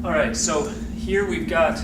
All right, so here we've got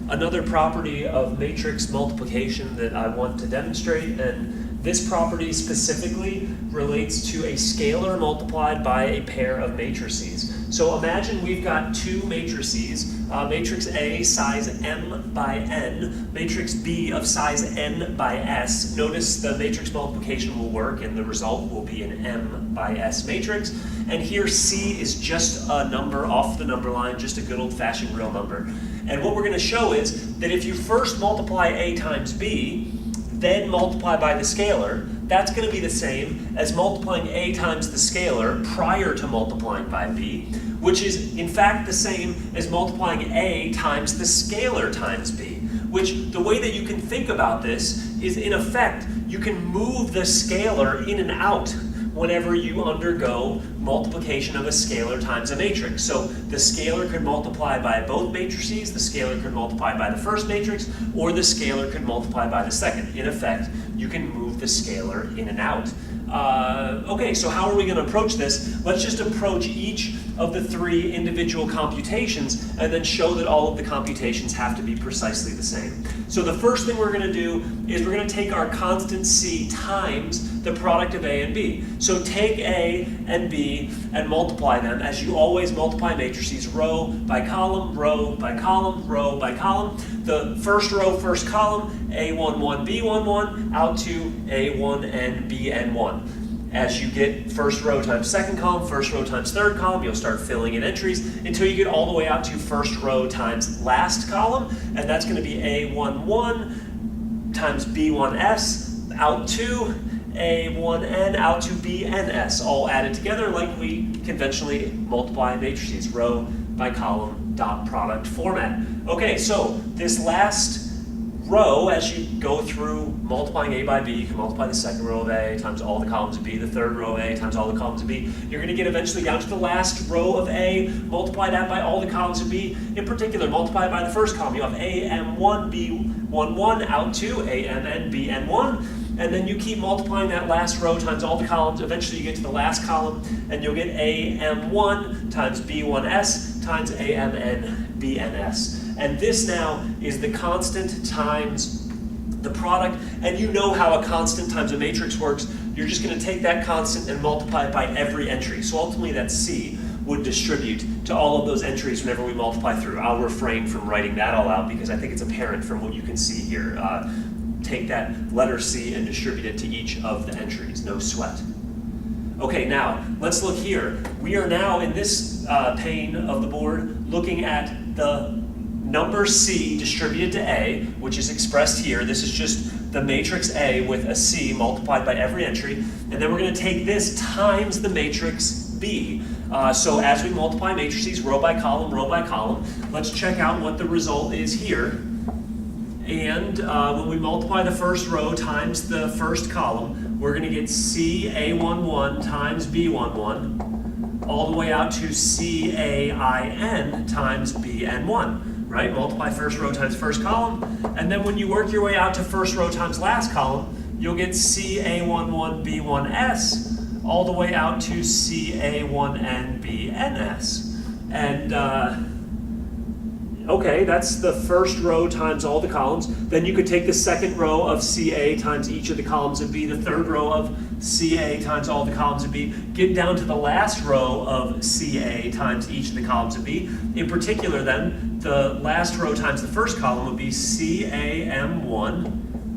another property of matrix multiplication that I want to demonstrate, and this property specifically relates to a scalar multiplied by a pair of matrices. So imagine we've got two matrices, matrix A size m by n, matrix B of size n by s. Notice the matrix multiplication will work and the result will be an m by s matrix. And here C is just a number off the number line, just a good old-fashioned real number. And what we're going to show is that if you first multiply A times B, then multiply by the scalar, that's going to be the same as multiplying A times the scalar prior to multiplying by B, which is in fact the same as multiplying A times the scalar times B, which the way that you can think about this is, in effect, you can move the scalar in and out whenever you undergo multiplication of a scalar times a matrix. So the scalar could multiply by both matrices, the scalar could multiply by the first matrix, or the scalar could multiply by the second. In effect, you can move the scalar in and out. Okay, so how are we going to approach this? Let's just approach each of the three individual computations and then show that all of the computations have to be precisely the same. So the first thing we're going to do is we're going to take our constant C times the product of A and B. So take A and B and multiply them as you always multiply matrices, row by column, row by column, row by column. The first row, first column, A11, B11, out to A1n, Bn1. As you get first row times second column, first row times third column, you'll start filling in entries until you get all the way out to first row times last column, and that's going to be A11 times B1s out to A1n out to Bns, all added together like we conventionally multiply matrices, row by column, dot product format. Okay, so this last row, as you go through multiplying A by B, you can multiply the second row of A times all the columns of B, the third row of A times all the columns of B. You're going to get eventually down to the last row of A, multiply that by all the columns of B. In particular, multiply by the first column. You have AM1, B11 out to AMN, BN1. And then you keep multiplying that last row times all the columns. Eventually you get to the last column and you'll get AM1 times B1s times AMN, BNs. And this now is the constant times the product. And you know how a constant times a matrix works. You're just going to take that constant and multiply it by every entry. So ultimately that C would distribute to all of those entries whenever we multiply through. I'll refrain from writing that all out because I think it's apparent from what you can see here. Take that letter C and distribute it to each of the entries, no sweat. Okay, now let's look here. We are now in this pane of the board looking at the number C distributed to A, which is expressed here. This is just the matrix A with a C multiplied by every entry. And then we're going to take this times the matrix B. So as we multiply matrices row by column, let's check out what the result is here. And when we multiply the first row times the first column, we're going to get CA11 times B11 all the way out to CAIN times BN1, right? Multiply first row times first column. And then when you work your way out to first row times last column, you'll get CA11 B1s all the way out to CA1N BNs. And okay, that's the first row times all the columns. Then you could take the second row of CA times each of the columns of B, the third row of CA times all the columns of B, get down to the last row of CA times each of the columns of B. In particular then, the last row times the first column would be CAM1,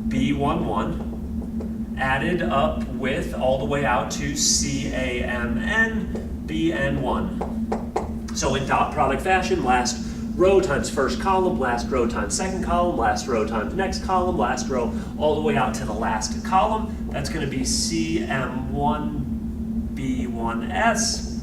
B11, added up with all the way out to CAMN, BN1. So in dot product fashion, last row times first column, last row times second column, last row times next column, last row all the way out to the last column. That's going to be CM1B1S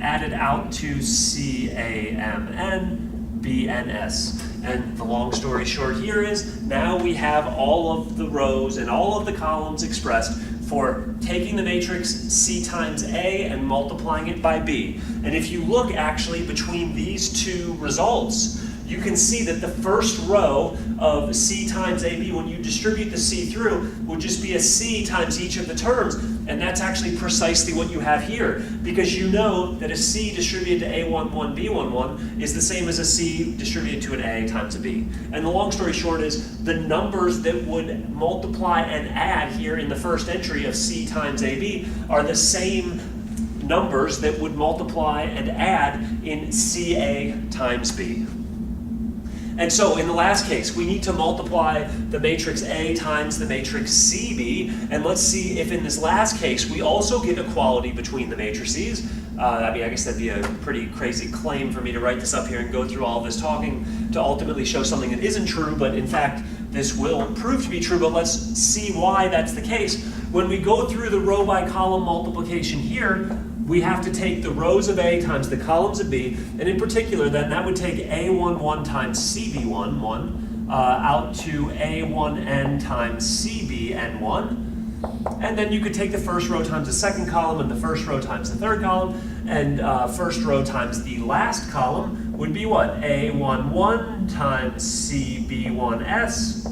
added out to CAMN BNS. And the long story short here is now we have all of the rows and all of the columns expressed for taking the matrix C times A and multiplying it by B. And if you look actually between these two results, you can see that the first row of C times AB, when you distribute the C through, will just be a C times each of the terms. And that's actually precisely what you have here, because you know that a C distributed to A11, B11 is the same as a C distributed to an A times a B. And the long story short is the numbers that would multiply and add here in the first entry of C times AB are the same numbers that would multiply and add in CA times B. And so in the last case, we need to multiply the matrix A times the matrix CB, and let's see if in this last case we also get equality between the matrices. I mean, I guess that'd be a pretty crazy claim for me to write this up here and go through all this talking to ultimately show something that isn't true, but in fact, this will prove to be true, but let's see why that's the case. When we go through the row by column multiplication here, we have to take the rows of A times the columns of B, and in particular then that would take A11 times CB11 out to A1N times CBN1. And then you could take the first row times the second column and the first row times the third column, and first row times the last column would be what? A11 times CB1S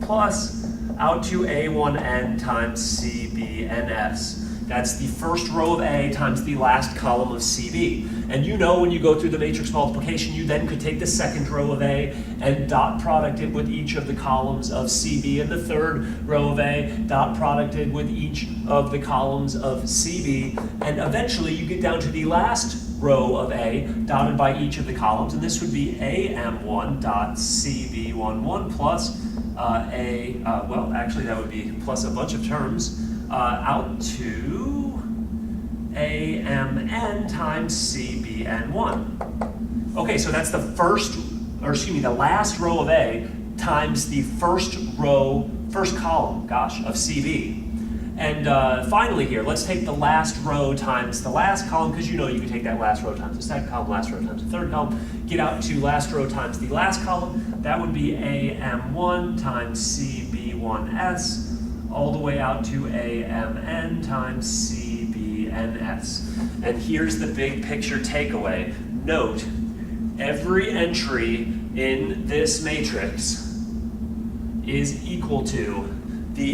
plus out to A1N times CBNS. That's the first row of A times the last column of CB. And you know when you go through the matrix multiplication, you then could take the second row of A and dot product it with each of the columns of CB, and the third row of A dot product it with each of the columns of CB. And eventually you get down to the last row of A dotted by each of the columns, and this would be AM1 dot CB11 plus well, actually that would be plus a bunch of terms, out to AMN times CBN1. Okay, so that's the the last row of A times the first column, of CB. And finally here, let's take the last row times the last column, because you know you can take that last row times the second column, last row times the third column, get out to last row times the last column. That would be AM1 times CB1S, all the way out to AMN times CBNS. And here's the big picture takeaway. Note, every entry in this matrix is equal to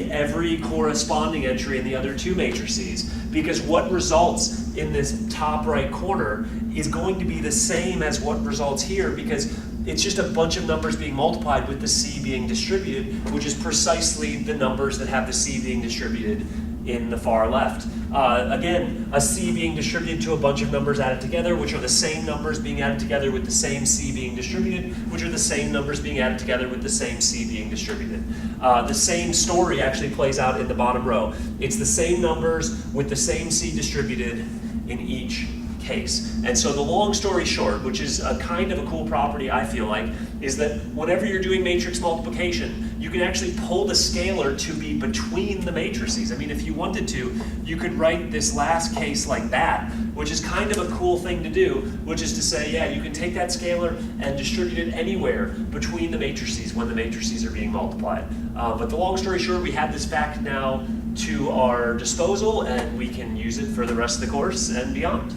every corresponding entry in the other two matrices, because what results in this top right corner is going to be the same as what results here, because it's just a bunch of numbers being multiplied with the C being distributed, which is precisely the numbers that have the C being distributed in the far left. Again, a C being distributed to a bunch of numbers added together, which are the same numbers being added together with the same C being distributed, which are the same numbers being added together with the same C being distributed. The same story actually plays out in the bottom row. It's the same numbers with the same C distributed in each case. And so the long story short, which is a kind of a cool property I feel like, is that whenever you're doing matrix multiplication, you can actually pull the scalar to be between the matrices. I mean, if you wanted to, you could write this last case like that, which is kind of a cool thing to do, which is to say, yeah, you can take that scalar and distribute it anywhere between the matrices when the matrices are being multiplied. But the long story short, we have this fact now to our disposal, and we can use it for the rest of the course and beyond.